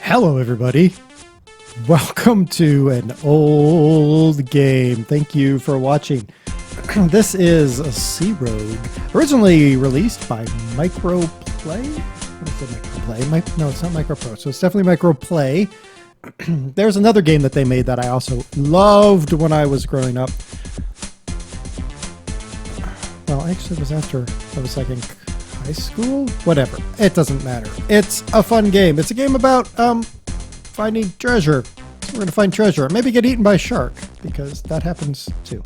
Hello everybody, welcome to an old game. Thank you for watching. This is a Sea Rogue, originally released by Microplay. What is it, Microplay? No, it's not Micropro, so it's definitely Microplay. There's another game that they made that I also loved when I was growing up. Well, actually it was after I was like in high school? Whatever. It doesn't matter. It's a fun game. It's a game about finding treasure. We're going to find treasure and maybe get eaten by a shark, because that happens too.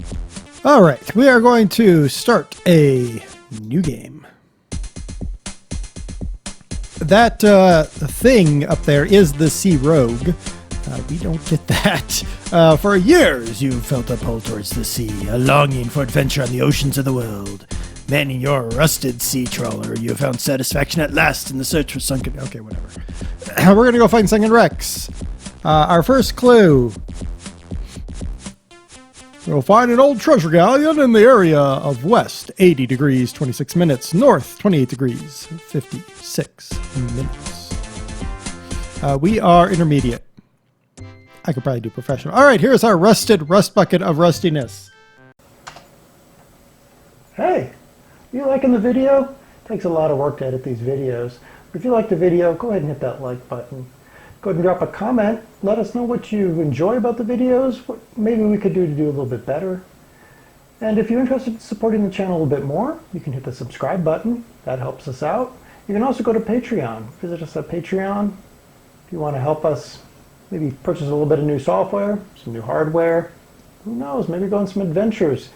Alright, we are going to start a new game. That thing up there is the Sea Rogue. We don't get that. For years you've felt a pull towards the sea, a longing for adventure on the oceans of the world. Manning your rusted sea trawler, you have found satisfaction at last in the search for sunken... Okay, whatever. We're going to go find sunken wrecks. Our first clue. We'll find an old treasure galleon in the area of west, 80 degrees, 26 minutes. North, 28 degrees, 56 minutes. We are intermediate. I could probably do professional. All right, here's our rusted rust bucket of rustiness. Hey, you liking the video? It takes a lot of work to edit these videos. If you like the video, go ahead and hit that like button. Go ahead and drop a comment. Let us know what you enjoy about the videos, what maybe we could do to do a little bit better. And if you're interested in supporting the channel a little bit more, you can hit the subscribe button. That helps us out. You can also go to Patreon. Visit us at Patreon if you want to help us maybe purchase a little bit of new software, some new hardware. Who knows, maybe go on some adventures.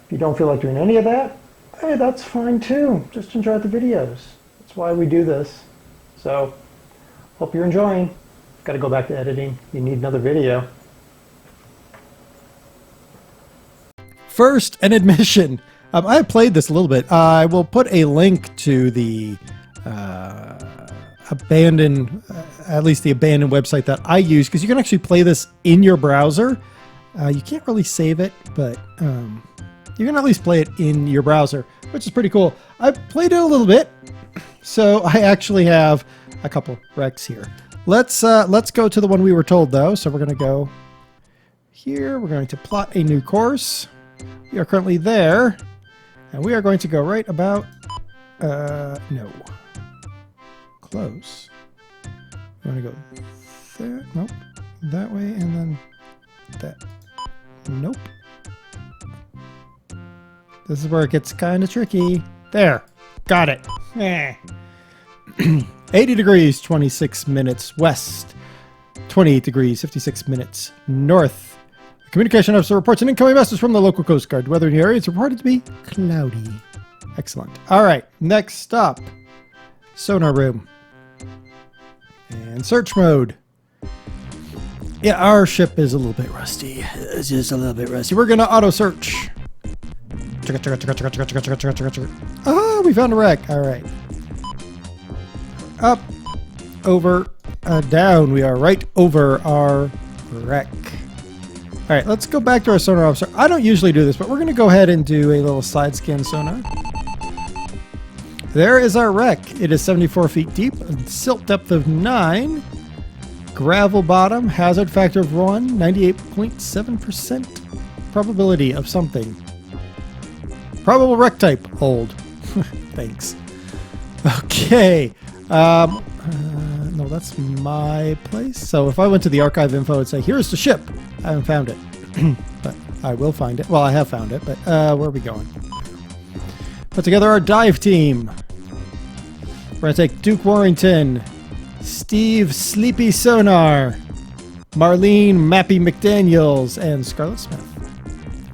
If you don't feel like doing any of that, hey, that's fine too. Just enjoy the videos. That's why we do this. So, hope you're enjoying. Got to go back to editing. You need another video. First, an admission. I played this a little bit. I will put a link to the abandoned, at least the abandoned website that I use, because you can actually play this in your browser. You can't really save it, but you can at least play it in your browser, which is pretty cool. I played it a little bit, so I actually have a couple wrecks here. Let's go to the one we were told though. So we're going to go here. We're going to plot a new course. We are currently there, and we are going to go right about no. Close. You want to go there? Nope. That way, and then that. Nope. This is where it gets kind of tricky. There. Got it. 80 degrees, 26 minutes west. 28 degrees, 56 minutes north. Communication officer reports an incoming message from the local Coast Guard. Weather in the area is reported to be cloudy. Excellent. All right. Next stop. Sonar room. And search mode. Yeah, our ship is a little bit rusty. It's just a little bit rusty. We're going to auto search. Oh, we found a wreck. All right. Up, over, down. We are right over our wreck. All right, let's go back to our sonar officer. I don't usually do this, but we're going to go ahead and do a little side scan sonar. There is our wreck. It is 74 feet deep, silt depth of 9, gravel bottom, hazard factor of 1, 98.7% probability of something. Probable wreck type, old. Thanks. Okay. No, that's my place. So if I went to the archive info, it'd say, here's the ship. I haven't found it. But I will find it. Well, I have found it, but where are we going? Put together our dive team. We're going to take Duke Warrington, Steve Sleepy Sonar, Marlene Mappy McDaniels, and Scarlett Smith.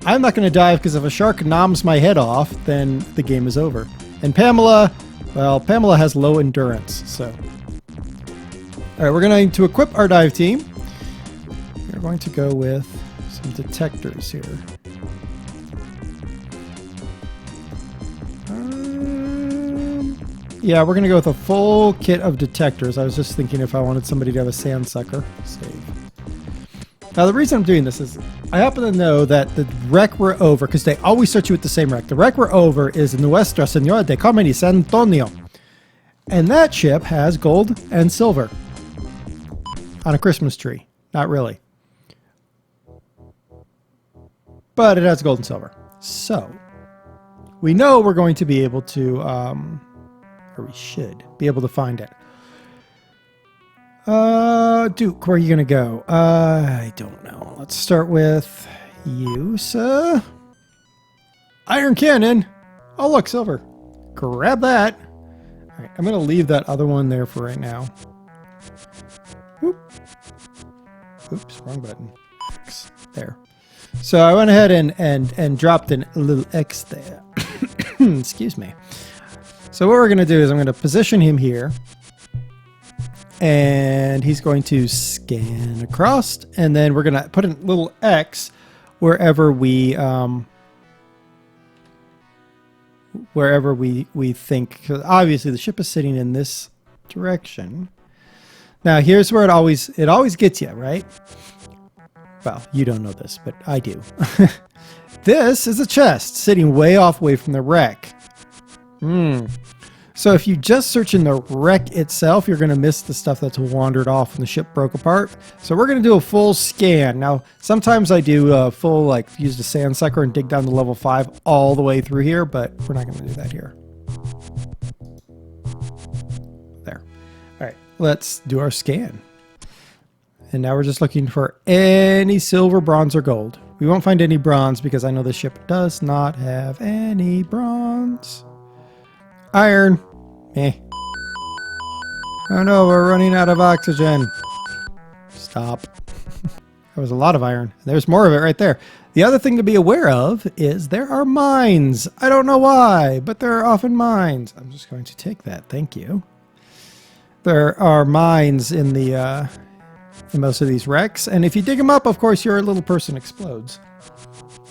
I'm not going to dive because if a shark noms my head off, then the game is over. And Pamela, well, Pamela has low endurance, so. All right, we're going to equip our dive team. We're going to go with some detectors here. Yeah, we're going to go with a full kit of detectors. I was just thinking if I wanted somebody to have a sand sucker. Save. Now, the reason I'm doing this is I happen to know that the wreck we're over, because they always start you with the same wreck. The wreck we're over is Nuestra Senora de Carmen y San Antonio. And that ship has gold and silver. on a Christmas tree. Not really. But it has gold and silver. So we know we're going to be able to, or we should be able to find it. Duke, where are you going to go? I don't know. Let's start with you, sir. Iron cannon. Oh, look, silver. Grab that. All right, I'm going to leave that other one there for right now. Whoop. Oops, wrong button. X. There. So I went ahead and dropped a little X there. Excuse me. So what we're going to do is I'm going to position him here. And he's going to scan across. And then we're going to put a little X wherever we think. 'Cause obviously the ship is sitting in this direction. Now here's where it always gets you, right? Well, you don't know this, but I do. This is a chest sitting way away from the wreck. So if you just search in the wreck itself, you're going to miss the stuff that's wandered off when the ship broke apart. So we're going to do a full scan. Now, sometimes I do a full, like, use the sand sucker and dig down to level 5 all the way through here, but we're not going to do that here. There. All right, let's do our scan. And now we're just looking for any silver, bronze, or gold. We won't find any bronze because I know the ship does not have any bronze. Iron. Eh. Oh no, we're running out of oxygen. Stop. That was a lot of iron. There's more of it right there. The other thing to be aware of is there are mines. I don't know why, but there are often mines. I'm just going to take that. Thank you. There are mines in the in most of these wrecks, and if you dig them up, of course, your little person explodes.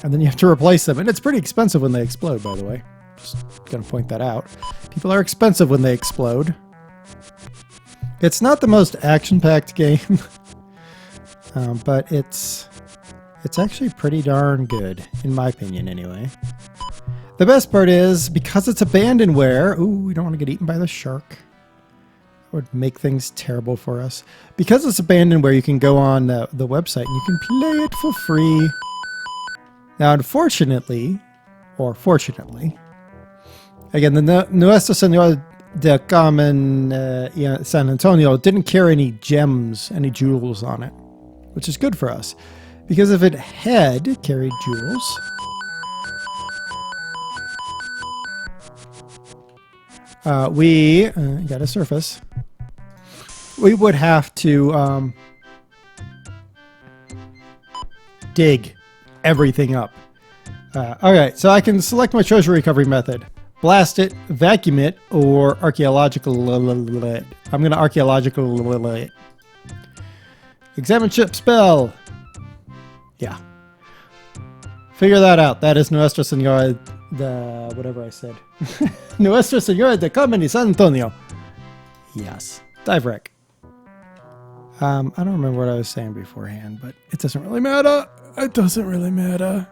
And then you have to replace them, and it's pretty expensive when they explode, by the way. Just gonna point that out. People are expensive when they explode. It's not the most action-packed game, but it's actually pretty darn good, in my opinion, anyway. The best part is, because it's abandonware, ooh, we don't want to get eaten by the shark. Would make things terrible for us. Because it's abandonware, you can go on the website and you can play it for free. Now, unfortunately, or fortunately, again, the Nuestra Senora de Carmen San Antonio didn't carry any gems, any jewels on it, which is good for us. Because if it had carried jewels, we got a surface. We would have to dig everything up. Okay, so I can select my treasure recovery method. Blast it, vacuum it, or archaeological it. I'm going to archaeological it. Examine ship spell. Yeah. Figure that out. That is Nuestra Senora de... whatever I said. Nuestra Senora de Carmen San Antonio. Yes. Dive wreck. I don't remember what I was saying beforehand, but it doesn't really matter. It doesn't really matter.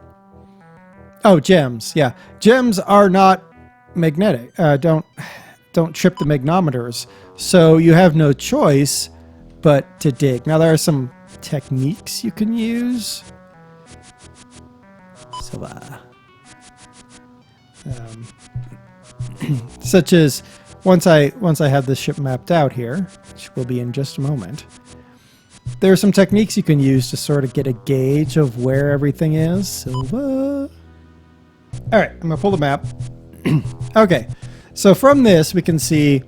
Oh, gems. Yeah. Gems are not magnetic. Don't trip the magnometers. So you have no choice but to dig. Now, there are some techniques you can use. So, such as once I have this ship mapped out here, which will be in just a moment, there are some techniques you can use to sort of get a gauge of where everything is. Silver. All right, I'm gonna pull the map. Okay, so from this we can see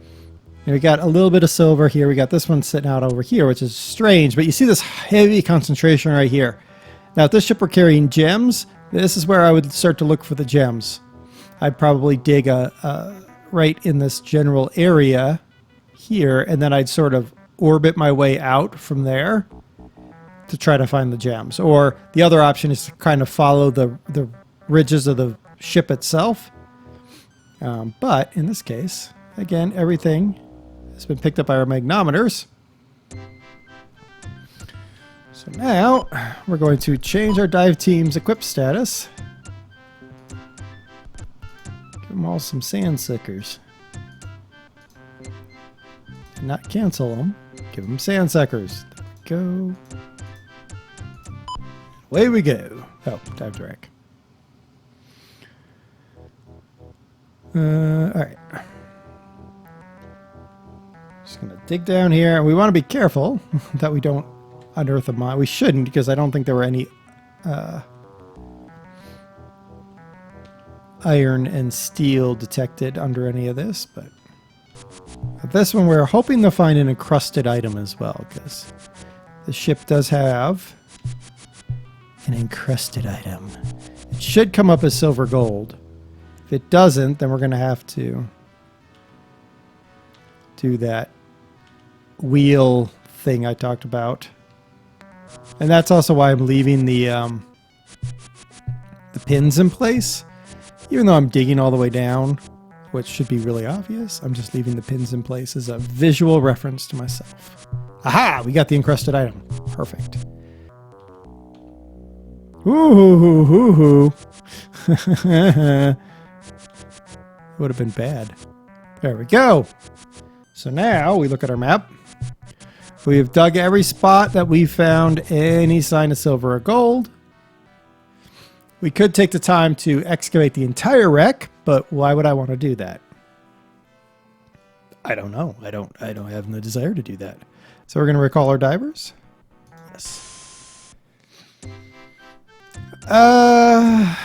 we got a little bit of silver here. We got this one sitting out over here, which is strange, but you see this heavy concentration right here. Now, if this ship were carrying gems, this is where I would start to look for the gems. I'd probably dig right in this general area here, and then I'd sort of orbit my way out from there to try to find the gems. Or the other option is to kind of follow the ridges of the ship itself. But in this case, again, everything has been picked up by our magnometers. So now we're going to change our dive team's equip status. Give them all some sand suckers. Not cancel them. Give them sand suckers. go. Away we go. Oh, time to wreck. Alright. Just gonna dig down here, and we want to be careful that we don't unearth a mine. We shouldn't, because I don't think there were any iron and steel detected under any of this, but this one we're hoping to find an encrusted item as well, because the ship does have an encrusted item. It should come up as silver gold. If it doesn't, then we're going to have to do that wheel thing I talked about. And that's also why I'm leaving the pins in place. Even though I'm digging all the way down, which should be really obvious, I'm just leaving the pins in place as a visual reference to myself. Aha! We got the encrusted item. Perfect. Ooh. Would have been bad. There we go. So now we look at our map. We've dug every spot that we found any sign of silver or gold. We could take the time to excavate the entire wreck, but why would I want to do that? I don't know. I don't have the desire to do that. So we're going to recall our divers. Yes.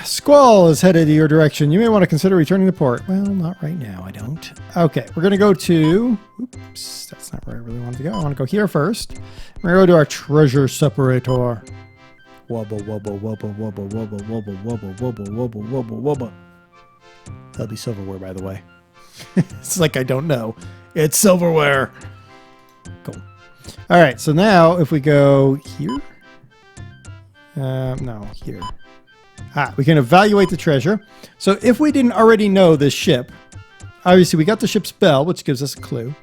Squall is headed to your direction. You may want to consider returning to port. Well, not right now. I don't. Okay, we're going to go to... Oops, that's not where I really wanted to go. I want to go here first. We're going to go to our treasure separator. Wubble, wubble, wubble, wubble, wubble, wubble, wubble, wubble, wubble, wubble, wubble. That'll be silverware, by the way. It's like I don't know. It's silverware. Cool. All right, so now if we go here... no, here. We can evaluate the treasure. So if we didn't already know this ship, obviously we got the ship's bell, which gives us a clue.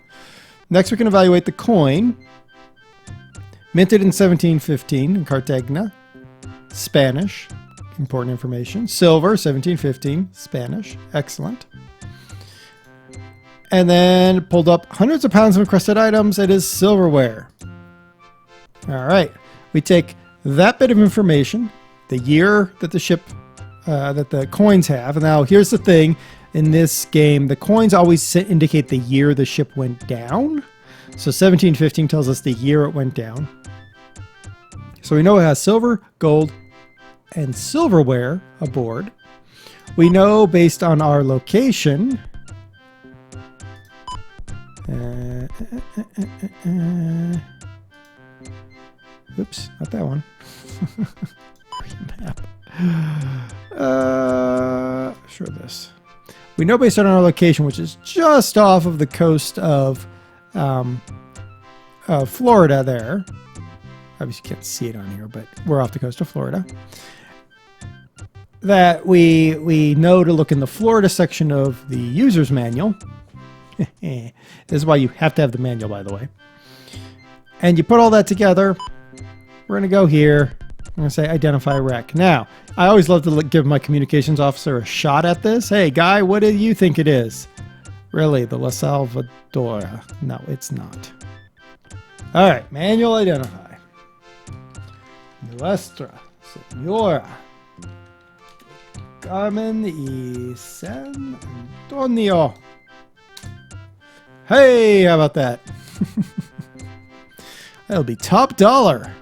Next we can evaluate the coin. Minted in 1715 in Cartagena. Spanish. Important information. Silver, 1715. Spanish. Excellent. And then pulled up hundreds of pounds of encrusted items. It is silverware. All right. We take that bit of information, the year that the ship, that the coins have. And now here's the thing. In this game, the coins always indicate the year the ship went down. So 1715 tells us the year it went down. So we know it has silver, gold, and silverware aboard. We know based on our location. Oops, not that one. Map. Sure this. We know based on our location, which is just off of the coast of Florida there. Obviously you can't see it on here, but we're off the coast of Florida. That we know to look in the Florida section of the user's manual. This is why you have to have the manual, by the way. And you put all that together. We're going to go here. I'm going to say identify wreck. Now, I always love to give my communications officer a shot at this. Hey, guy, what do you think it is? Really, the La Salvadora. No, it's not. All right, manual identify. Nuestra Señora Carmen y San Antonio. Hey, how about that? That'll be top dollar.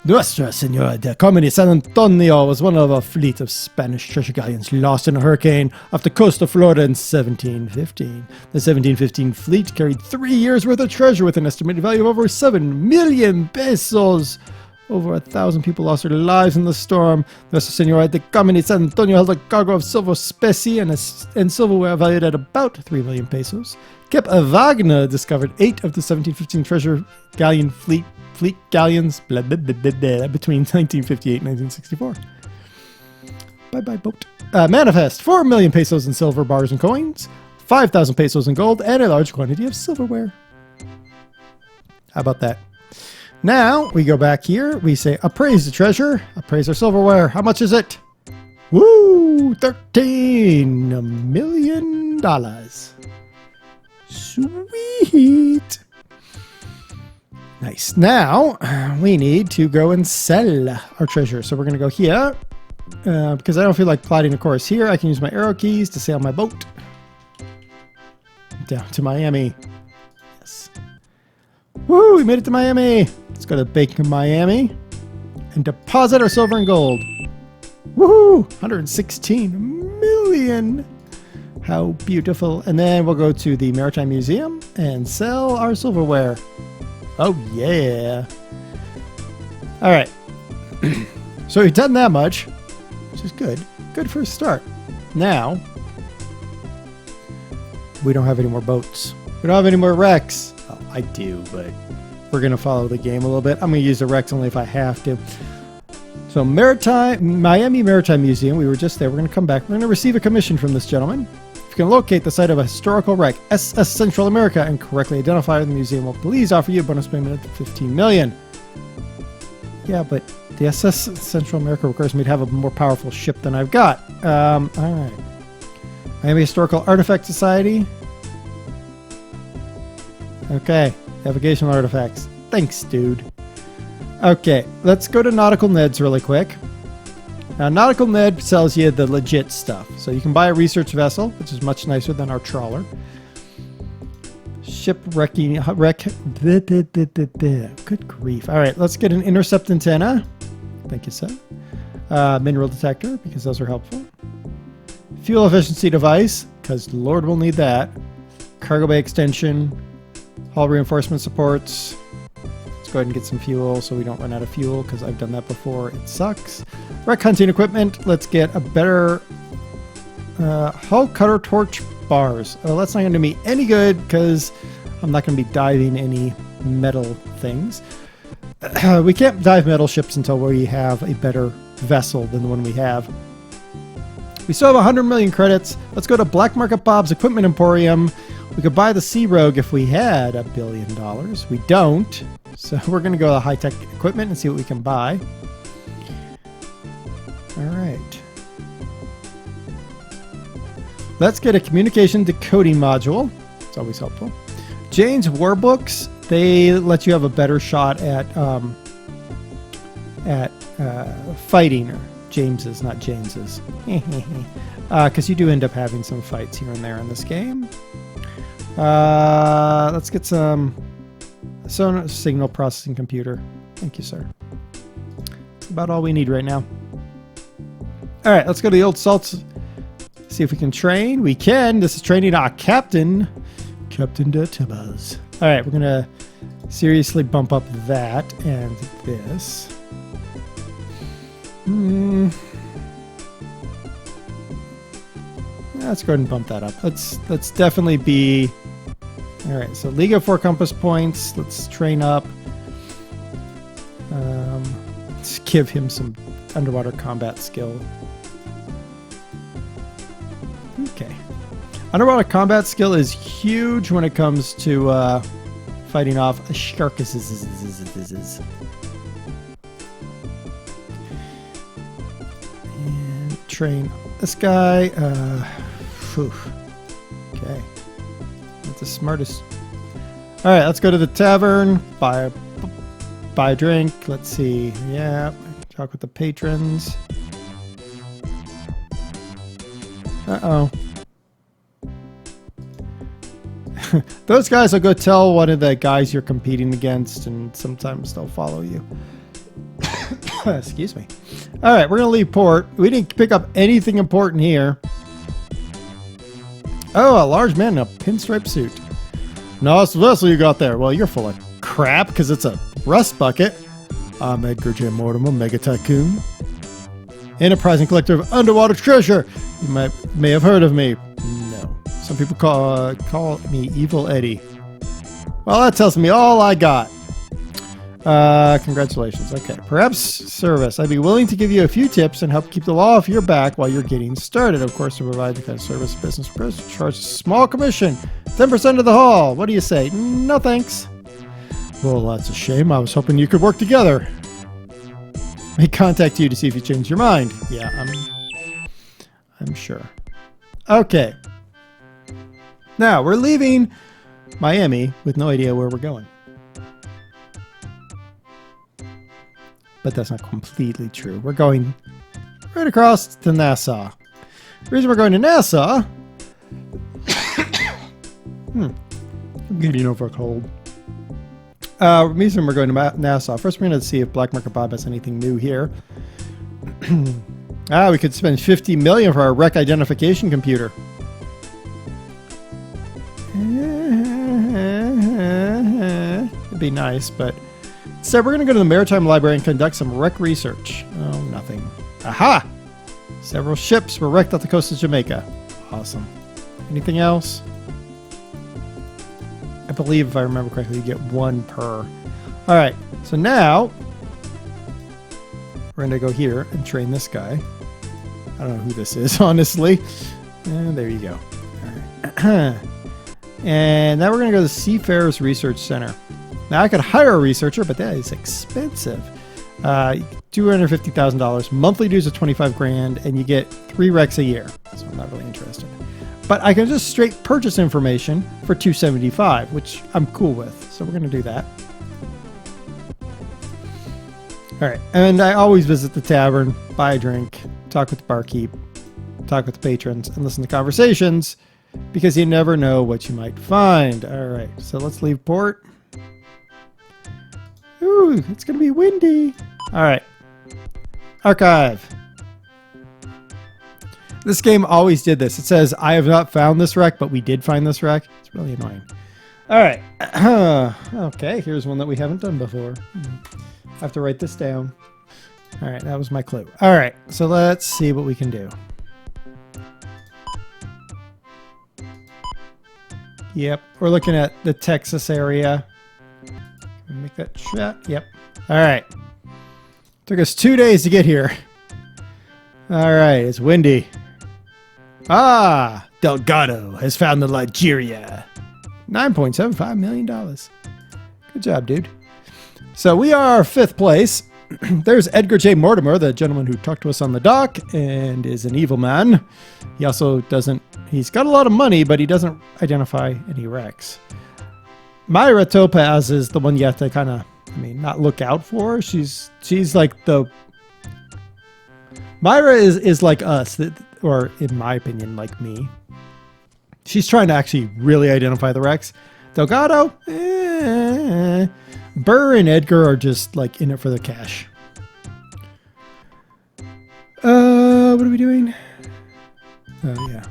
Nuestra Señora de Carmen y San Antonio was one of a fleet of Spanish treasure galleons lost in a hurricane off the coast of Florida in 1715. The 1715 fleet carried 3 years' worth of treasure with an estimated value of over 7 million pesos. Over 1,000 people lost their lives in the storm. Nuestra Señora de Carmen y San Antonio held a cargo of silver specie and silverware valued at about 3 million pesos. Cap Wagner discovered 8 of the 1715 treasure galleon fleet galleons between 1958 and 1964. Bye-bye, boat. Manifest 4 million pesos in silver bars and coins, 5,000 pesos in gold, and a large quantity of silverware. How about that? Now, we go back here. We say, appraise the treasure. Appraise our silverware. How much is it? Woo! $13 million. Sweet. Nice. Now we need to go and sell our treasure. So we're going to go here because I don't feel like plotting a course here. I can use my arrow keys to sail my boat down to Miami. Yes. Woo! We made it to Miami. Let's go to Bank of Miami and deposit our silver and gold. Woohoo! 116 million. How beautiful. And then we'll go to the Maritime Museum and sell our silverware. Oh, yeah. All right. So we've done that much, which is good. Good for a start. Now, we don't have any more boats. We don't have any more wrecks. Oh, I do, but we're going to follow the game a little bit. I'm going to use the wrecks only if I have to. So Miami Maritime Museum, we were just there. We're going to come back. We're going to receive a commission from this gentleman. If you can locate the site of a historical wreck, SS Central America, and correctly identify the museum, will please offer you a bonus payment of 15 million. Yeah, but the SS Central America requires me to have a more powerful ship than I've got. All right. Miami Historical Artifact Society. Okay. Navigational artifacts. Thanks, dude. Okay, let's go to Nautical Ned's really quick. Now, Nautical Ned sells you the legit stuff. So you can buy a research vessel, which is much nicer than our trawler. Shipwrecking... Good grief. All right, let's get an intercept antenna. Thank you, sir. Mineral detector, because those are helpful. Fuel efficiency device, because Lord will need that. Cargo bay extension. Hull reinforcement supports. Let's go ahead and get some fuel so we don't run out of fuel, because I've done that before. It sucks. Wreck hunting equipment. Let's get a better hull cutter torch bars. Oh, that's not going to be any good because I'm not going to be diving any metal things. We can't dive metal ships until we have a better vessel than the one we have. We still have 100 million credits. Let's go to Black Market Bob's Equipment Emporium. We could buy the Sea Rogue if we had $1 billion. We don't. So we're going to go to high-tech equipment and see what we can buy. All right. Let's get a communication decoding module. It's always helpful. Jane's War Books. They let you have a better shot at fighting. Or James's, not James's. Because you do end up having some fights here and there in this game. Let's get some sonar signal processing computer. Thank you, sir. That's about all we need right now. All right, let's go to the old salts. See if we can train. We can. This is training our Captain de Tibbas. All right, we're going to seriously bump up that and this. Let's go ahead and bump that up. Let's definitely be... All right, so League of 4 compass points. Let's train up. Let's give him some underwater combat skill. Okay. Underwater combat skill is huge when it comes to fighting off sharks. And train this guy. Okay. Not the smartest. All right, let's go to the tavern. Buy a drink. Let's see. Yeah, talk with the patrons. Uh-oh. Those guys will go tell one of the guys you're competing against, and sometimes they'll follow you. Excuse me. All right, we're going to leave port. We didn't pick up anything important here. Oh, a large man in a pinstripe suit. Nice vessel you got there. Well, you're full of crap because it's a rust bucket. I'm Edgar J. Mortimer, Mega Tycoon. Enterprising collector of underwater treasure. You may have heard of me. No. Some people call me Evil Eddie. Well, that tells me all I got. Congratulations. Okay. Perhaps service. I'd be willing to give you a few tips and help keep the law off your back while you're getting started. Of course, to provide the kind of service business requires to charge a small commission. 10% of the haul. What do you say? No thanks. Well, that's a shame. I was hoping you could work together. May contact you to see if you change your mind. Yeah, I'm sure. Okay. Now, we're leaving Miami with no idea where we're going. but that's not completely true. We're going right across to Nassau. The reason we're going to Nassau... I'm getting over a cold. The reason we're going to Nassau. First, we're going to see if Black Market Bob has anything new here. We could spend $50 million for our wreck identification computer. It'd be nice, but instead we're going to go to the Maritime Library and conduct some wreck research. Oh, nothing. Aha! Several ships were wrecked off the coast of Jamaica. Awesome. Anything else? I believe, if I remember correctly, you get one per. All right, so now we're going to go here and train this guy. I don't know who this is, honestly. And there you go. All right. And now we're going to go to the Seafarers Research Center. Now, I could hire a researcher, but that is expensive. $250,000. Monthly dues of $25,000, and you get 3 wrecks a year. So I'm not really interested. But I can just straight purchase information for $275, which I'm cool with. So we're going to do that. All right. And I always visit the tavern, buy a drink, talk with the barkeep, talk with the patrons, and listen to conversations, because you never know what you might find. All right. So let's leave port. Ooh, it's going to be windy. All right. Archive. This game always did this. It says, I have not found this wreck, but we did find this wreck. It's really annoying. All right. Okay, here's one that we haven't done before. I have to write this down. All right, that was my clue. All right, so let's see what we can do. Yep, we're looking at the Texas area. Make that shot. Yep. All right. Took us 2 days to get here. All right, it's windy. Ah, Delgado has found the Nigeria. $9.75 million. Good job, dude. So we are 5th place. There's Edgar J. Mortimer, the gentleman who talked to us on the dock and is an evil man. He also doesn't, he's got a lot of money, but he doesn't identify any wrecks. Myra Topaz is the one you have to kind of, not look out for. She's like the... Myra is like us, or in my opinion, like me. She's trying to actually really identify the wrecks. Delgado, Burr and Edgar are just like in it for the cash. What are we doing? Oh yeah.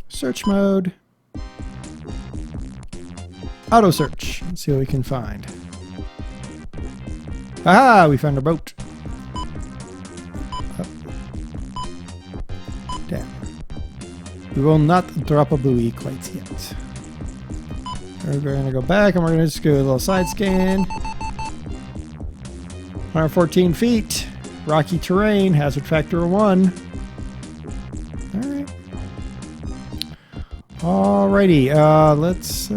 Search mode. Auto search. Let's see what we can find. Ah, we found a boat. We will not drop a buoy quite yet. We're going to go back and we're going to just do a little side scan. 114 feet. Rocky terrain. Hazard factor of 1. Alright. Alrighty. Let's...